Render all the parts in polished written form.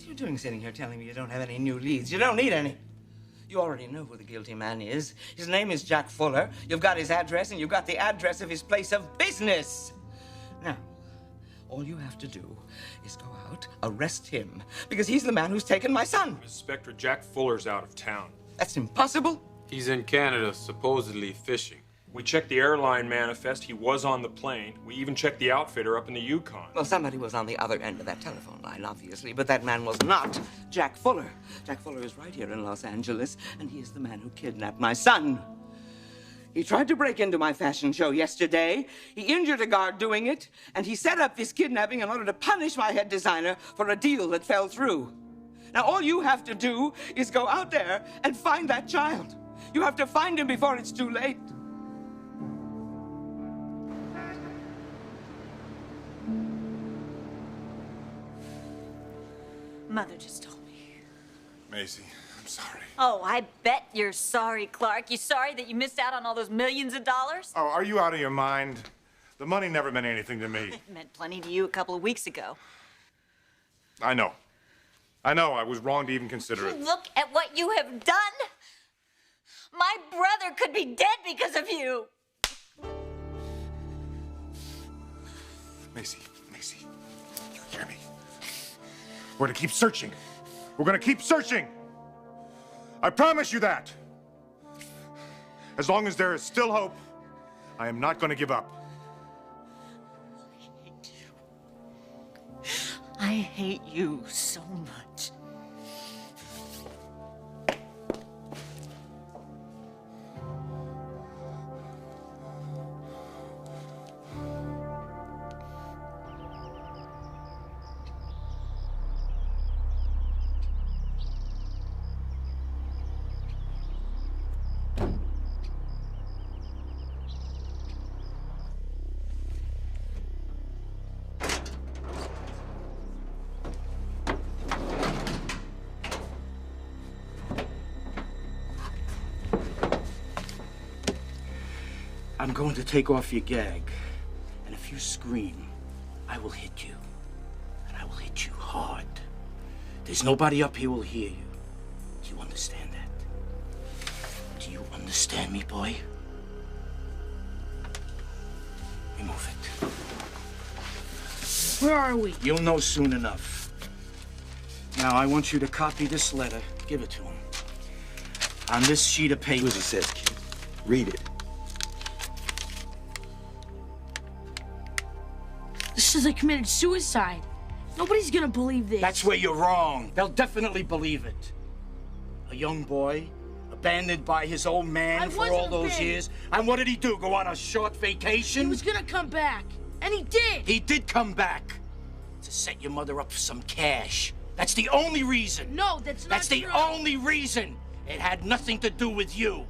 are you doing sitting here telling me you don't have any new leads? You don't need any. You already know who the guilty man is. His name is Jack Fuller. You've got his address, and you've got the address of his place of business. Now, all you have to do is go out, arrest him, because he's the man who's taken my son. Inspector Jack Fuller's out of town. That's impossible. He's in Canada, supposedly fishing. We checked the airline manifest. He was on the plane. We even checked the outfitter up in the Yukon. Well, somebody was on the other end of that telephone line, obviously, but that man was not Jack Fuller. Jack Fuller is right here in Los Angeles, and he is the man who kidnapped my son. He tried to break into my fashion show yesterday. He injured a guard doing it, and he set up this kidnapping in order to punish my head designer for a deal that fell through. Now, all you have to do is go out there and find that child. You have to find him before it's too late. Mother just told me. Maisie, I'm sorry. Oh, I bet you're sorry, Clarke. You sorry that you missed out on all those millions of dollars? Oh, are you out of your mind? The money never meant anything to me. It meant plenty to you a couple of weeks ago. I know. I was wrong to even consider it. Look at what you have done. My brother could be dead because of you. Maisie, you hear me? We're gonna keep searching. We're gonna keep searching. I promise you that. As long as there is still hope, I am not gonna give up. I hate you so much. I'm going to take off your gag, and if you scream, I will hit you, and I will hit you hard. There's nobody up here who will hear you. Do you understand that? Do you understand me, boy? Remove it. Where are we? You'll know soon enough. Now, I want you to copy this letter. Give it to him. On this sheet of paper. Do as he says, kid. Read it. This says I committed suicide. Nobody's gonna believe this. That's where you're wrong. They'll definitely believe it. A young boy, abandoned by his old man for all those years. And what did he do? Go on a short vacation? He was gonna come back. And he did. He did come back. To set your mother up for some cash. That's the only reason. No, that's not That's the true. only reason. It had nothing to do with you.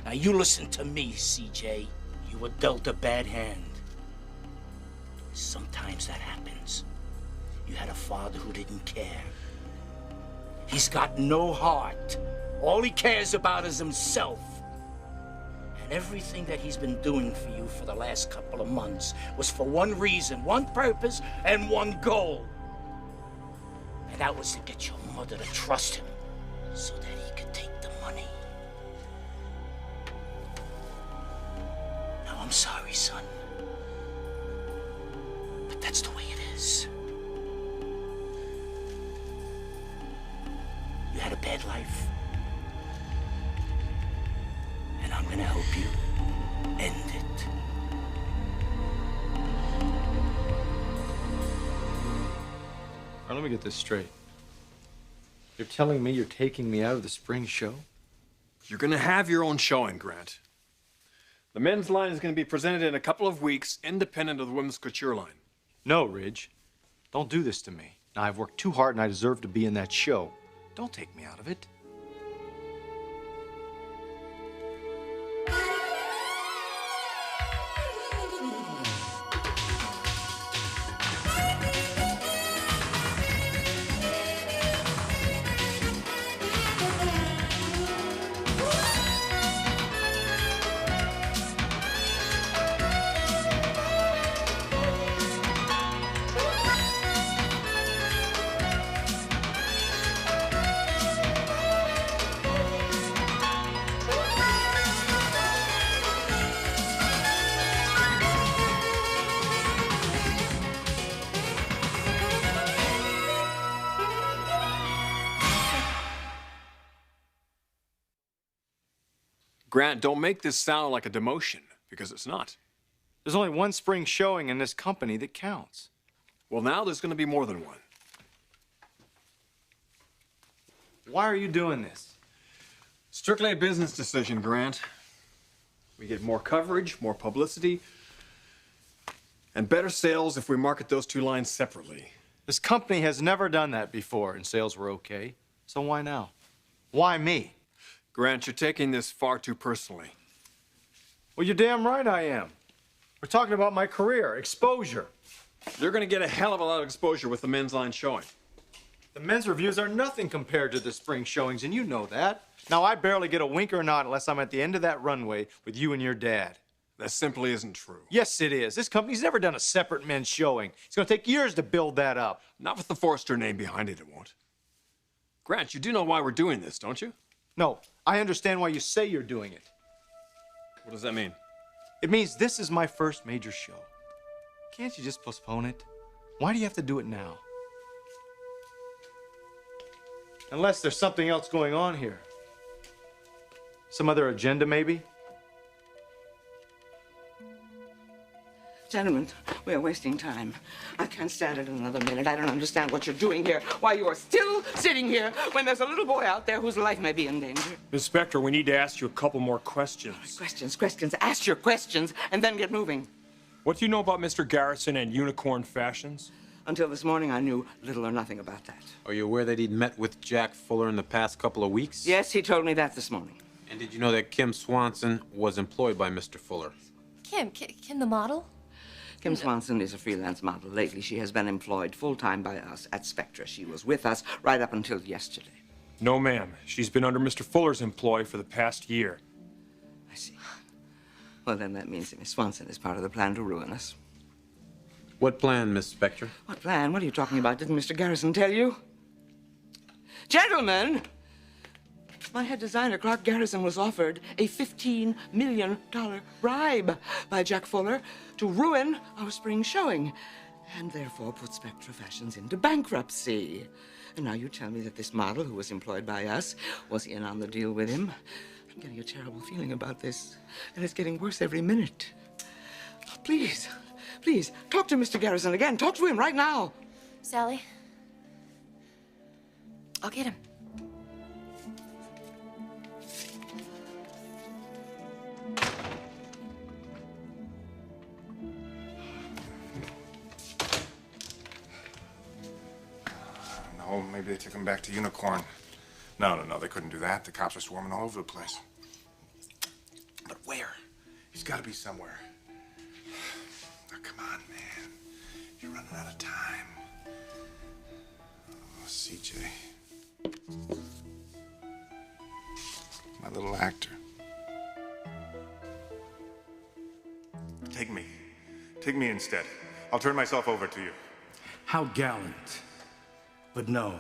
Now you listen to me, CJ. You were dealt a bad hand. Sometimes that happens. You had a father who didn't care. He's got no heart. All he cares about is himself. And everything that he's been doing for you for the last couple of months was for one reason, one purpose, and one goal. And that was to get your mother to trust him so that he could take the money. Now, I'm sorry, son. But that's the way it is. You had a bad life. And I'm gonna help you end it. All right, let me get this straight. You're telling me you're taking me out of the spring show? You're gonna have your own showing, Grant. The men's line is gonna be presented in a couple of weeks, independent of the women's couture line. No, Ridge. Don't do this to me. Now, I've worked too hard and I deserve to be in that show. Don't take me out of it. Grant, don't make this sound like a demotion, because it's not. There's only one spring showing in this company that counts. Well, now there's going to be more than one. Why are you doing this? Strictly a business decision, Grant. We get more coverage, more publicity, and better sales if we market those two lines separately. This company has never done that before, and sales were okay. So why now? Why me? Grant, you're taking this far too personally. Well, you're damn right I am. We're talking about my career, exposure. You're going to get a hell of a lot of exposure with the men's line showing. The men's reviews are nothing compared to the spring showings, and you know that. Now, I barely get a wink or a nod unless I'm at the end of that runway with you and your dad. That simply isn't true. Yes, it is. This company's never done a separate men's showing. It's going to take years to build that up. Not with the Forrester name behind it, it won't. Grant, you do know why we're doing this, don't you? No, I understand why you say you're doing it. What does that mean? It means this is my first major show. Can't you just postpone it? Why do you have to do it now? Unless there's something else going on here. Some other agenda, maybe? Gentlemen, we are wasting time. I can't stand it another minute. I don't understand what you're doing here, why you are still sitting here when there's a little boy out there whose life may be in danger. Inspector, we need to ask you a couple more questions. Questions. Ask your questions and then get moving. What do you know about Mr. Garrison and unicorn fashions? Until this morning, I knew little or nothing about that. Are you aware that he'd met with Jack Fuller in the past couple of weeks? Yes, he told me that this morning. And did you know that Kim Swanson was employed by Mr. Fuller? Kim the model? Kim Swanson is a freelance model. Lately, she has been employed full-time by us at Spectra. She was with us right up until yesterday. No, ma'am. She's been under Mr. Fuller's employ for the past year. I see. Well, then that means that Miss Swanson is part of the plan to ruin us. What plan, Miss Spectre? What plan? What are you talking about? Didn't Mr. Garrison tell you? Gentlemen! My head designer, Clarke Garrison, was offered a $15 million bribe by Jack Fuller to ruin our spring showing and therefore put Spectra Fashions into bankruptcy. And now you tell me that this model who was employed by us was in on the deal with him. I'm getting a terrible feeling about this, and it's getting worse every minute. Please, talk to Mr. Garrison again. Talk to him right now. Sally, I'll get him. No, maybe they took him back to Unicorn. No, they couldn't do that. The cops are swarming all over the place. But where? He's got to be somewhere. Oh, come on, man. You're running out of time. Oh, CJ. My little actor. Take me. Take me instead. I'll turn myself over to you. How gallant. But no,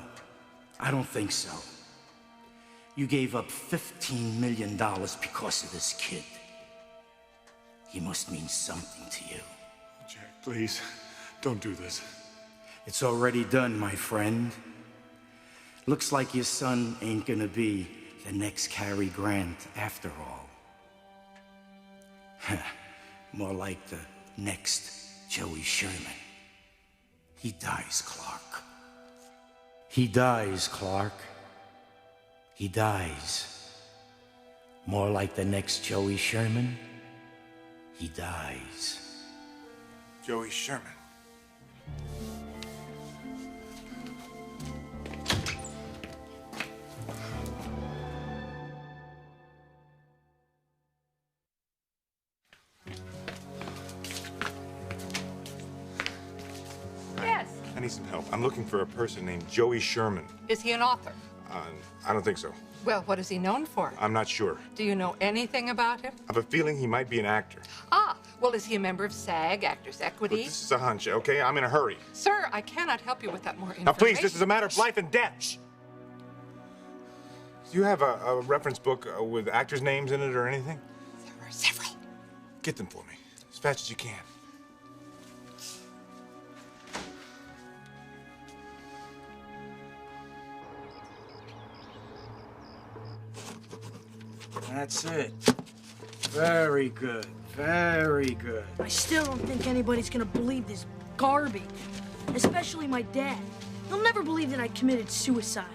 I don't think so. You gave up $15 million because of this kid. He must mean something to you. Jack, please, don't do this. It's already done, my friend. Looks like your son ain't gonna be the next Cary Grant after all. More like the next Joey Sherman. He dies, Clarke. He dies, Clarke. He dies. More like the next Joey Sherman. He dies. Joey Sherman. Yes. I need some help. I'm looking for a person named Joey Sherman. Is he an author? I don't think so. Well, what is he known for? I'm not sure. Do you know anything about him? I have a feeling he might be an actor. Ah, well, is he a member of SAG, Actors Equity? But this is a hunch, okay? I'm in a hurry. Sir, I cannot help you with that more information. Now, please, this is a matter of life and death. Shh. Do you have a reference book with actors' names in it or anything? There are several. Get them for me, as fast as you can. That's it. Very good. Very good. I still don't think anybody's gonna believe this garbage. Especially my dad. He'll never believe that I committed suicide.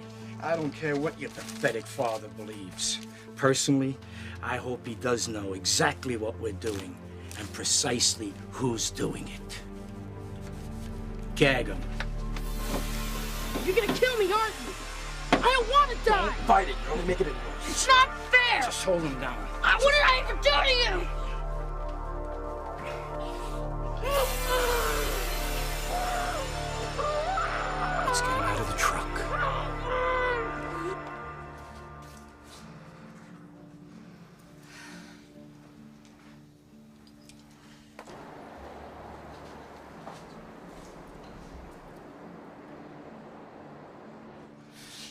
I don't care what your pathetic father believes. Personally, I hope he does know exactly what we're doing and precisely who's doing it. Gag him. You're gonna kill me, aren't you? I don't want to die. Don't fight it. You're only making it worse. It's not fair. Just hold him down. What did I ever do to you? Let's get him out of the truck.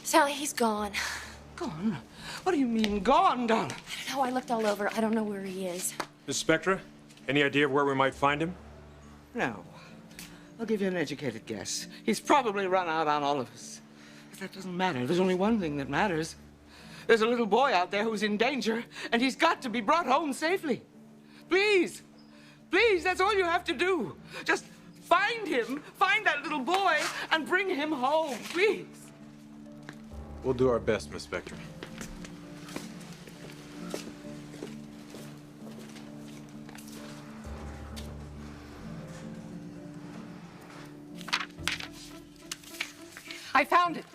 Sally, he's gone. Gone? What do you mean, gone, Darla? I don't know. I looked all over. I don't know where he is. Miss Spectra, any idea of where we might find him? No. I'll give you an educated guess. He's probably run out on all of us. But that doesn't matter. There's only one thing that matters. There's a little boy out there who's in danger, and he's got to be brought home safely. Please. Please, that's all you have to do. Just find him, find that little boy, and bring him home, please. We'll do our best, Miss Spectra. I found it.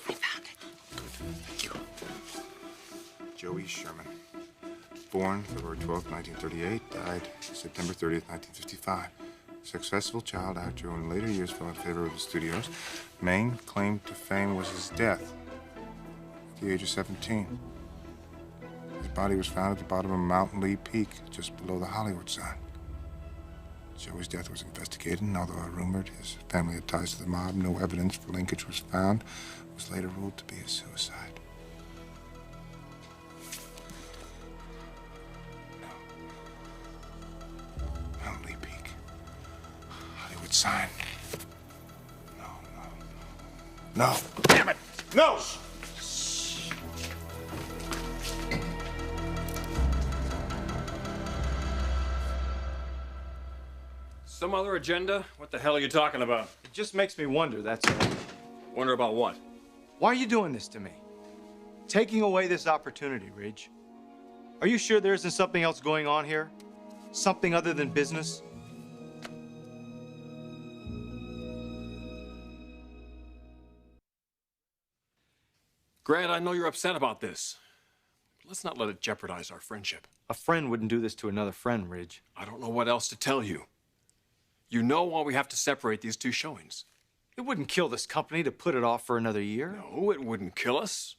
I found it. Thank you. Joey Sherman. Born February 12, 1938, died September 30th, 1955. Successful child actor who in later years fell in favor of the studios. Main claim to fame was his death at the age of 17. His body was found at the bottom of Mountain Lee Peak, just below the Hollywood sign. Joey's death was investigated, and although rumored his family had ties to the mob, no evidence for linkage was found. It was later ruled to be a suicide. No. Mountain Lee Peak. Hollywood sign. No. Damn it! No! Some other agenda? What the hell are you talking about? It just makes me wonder, that's all. Wonder about what? Why are you doing this to me? Taking away this opportunity, Ridge. Are you sure there isn't something else going on here? Something other than business? Grant, I know you're upset about this. Let's not let it jeopardize our friendship. A friend wouldn't do this to another friend, Ridge. I don't know what else to tell you. You know why we have to separate these two showings. It wouldn't kill this company to put it off for another year. No, it wouldn't kill us.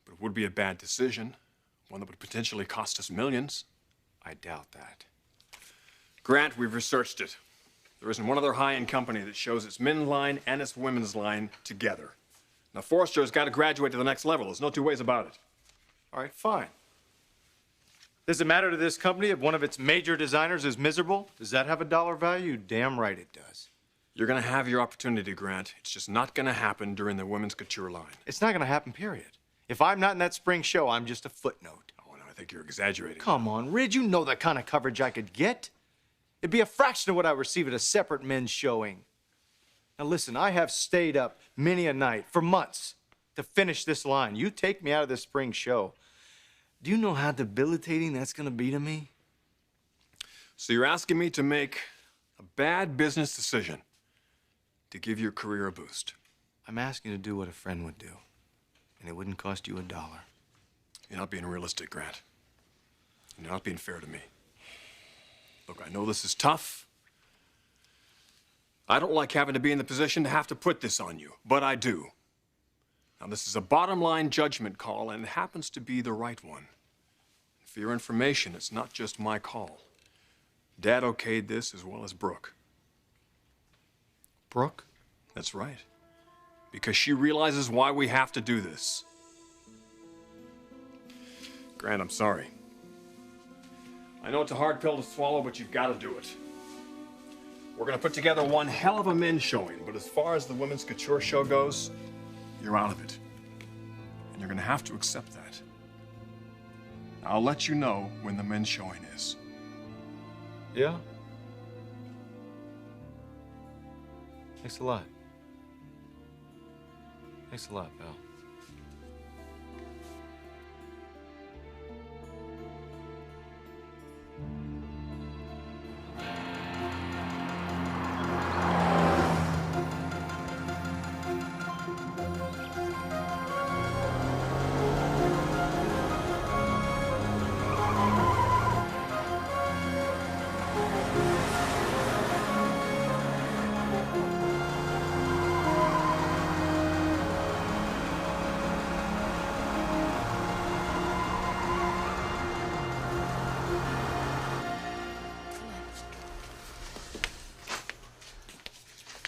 But it would be a bad decision. One that would potentially cost us millions. I doubt that. Grant, we've researched it. There isn't one other high-end company that shows its men's line and its women's line together. Now, Forrester's got to graduate to the next level. There's no two ways about it. All right, fine. Does it matter to this company if one of its major designers is miserable? Does that have a dollar value? Damn right it does. You're going to have your opportunity, Grant. It's just not going to happen during the women's couture line. It's not going to happen, period. If I'm not in that spring show, I'm just a footnote. Oh, no, I think you're exaggerating. Come on, Ridge, you know the kind of coverage I could get. It'd be a fraction of what I receive at a separate men's showing. Now listen, I have stayed up many a night for months to finish this line. You take me out of this spring show. Do you know how debilitating that's going to be to me? So you're asking me to make a bad business decision to give your career a boost? I'm asking you to do what a friend would do, and it wouldn't cost you a dollar. You're not being realistic, Grant. You're not being fair to me. Look, I know this is tough. I don't like having to be in the position to have to put this on you, but I do. Now, this is a bottom-line judgment call, and it happens to be the right one. For your information, it's not just my call. Dad okayed this as well as Brooke. Brooke? That's right. Because she realizes why we have to do this. Grant, I'm sorry. I know it's a hard pill to swallow, but you've got to do it. We're going to put together one hell of a men's showing, but as far as the women's couture show goes, you're out of it. And you're going to have to accept that. I'll let you know when the men's showing is. Yeah? Thanks a lot. Thanks a lot, pal.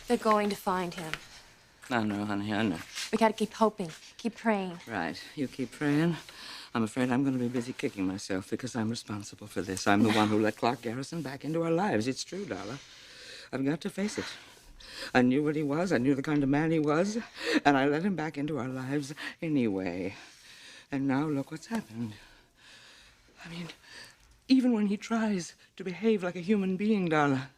They're going to find him. I know, honey, I know. We gotta keep hoping, keep praying. Right. You keep praying. I'm afraid I'm going to be busy kicking myself because I'm responsible for this. I'm the one who let Clark Garrison back into our lives. It's true, Darla. I've got to face it. I knew what he was. I knew the kind of man he was. And I let him back into our lives anyway. And now look what's happened. I mean, even when he tries to behave like a human being, Darla,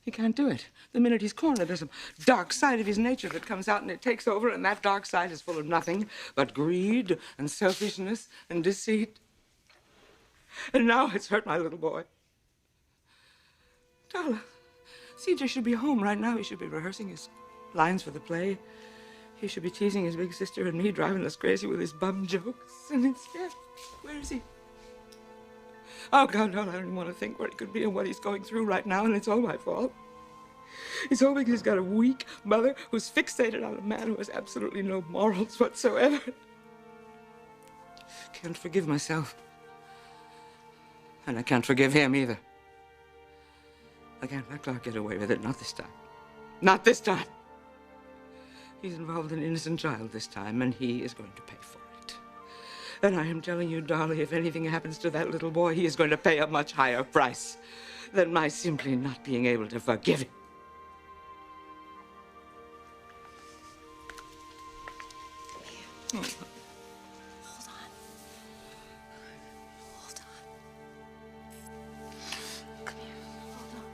he can't do it. The minute he's cornered, there's a dark side of his nature that comes out and it takes over, and that dark side is full of nothing but greed and selfishness and deceit. And now it's hurt my little boy. Darla, CJ should be home right now. He should be rehearsing his lines for the play. He should be teasing his big sister and me, driving us crazy with his bum jokes. And instead, where is he? Oh, God, no, I don't even want to think where he could be and what he's going through right now, and it's all my fault. It's all because he's got a weak mother who's fixated on a man who has absolutely no morals whatsoever. Can't forgive myself. And I can't forgive him either. I can't let Clark get away with it, not this time. Not this time. He's involved an innocent child this time, and he is going to pay for it. And I am telling you, Darla, if anything happens to that little boy, he is going to pay a much higher price than my simply not being able to forgive him. Hold on. Come here. Hold on.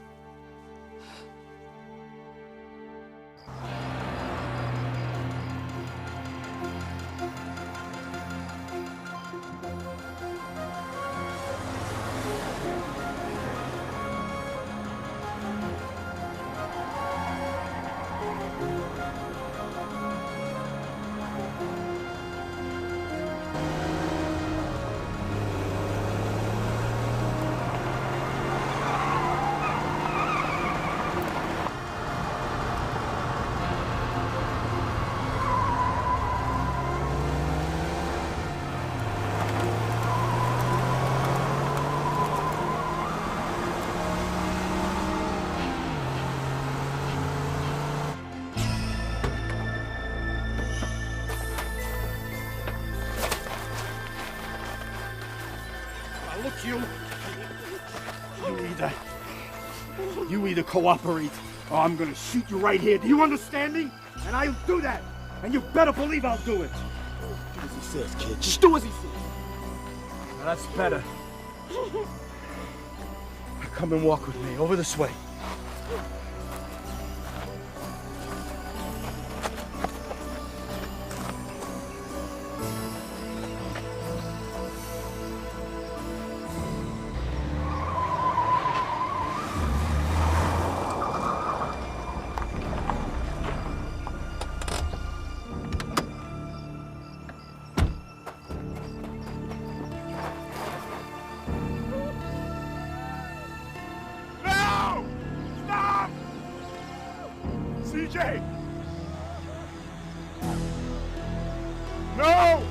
You either cooperate or I'm gonna shoot you right here. Do you understand me? And I'll do that. And you better believe I'll do it. Do as he says, kid. Just do as he says. Now that's better. Come and walk with me over this way. CJ! No!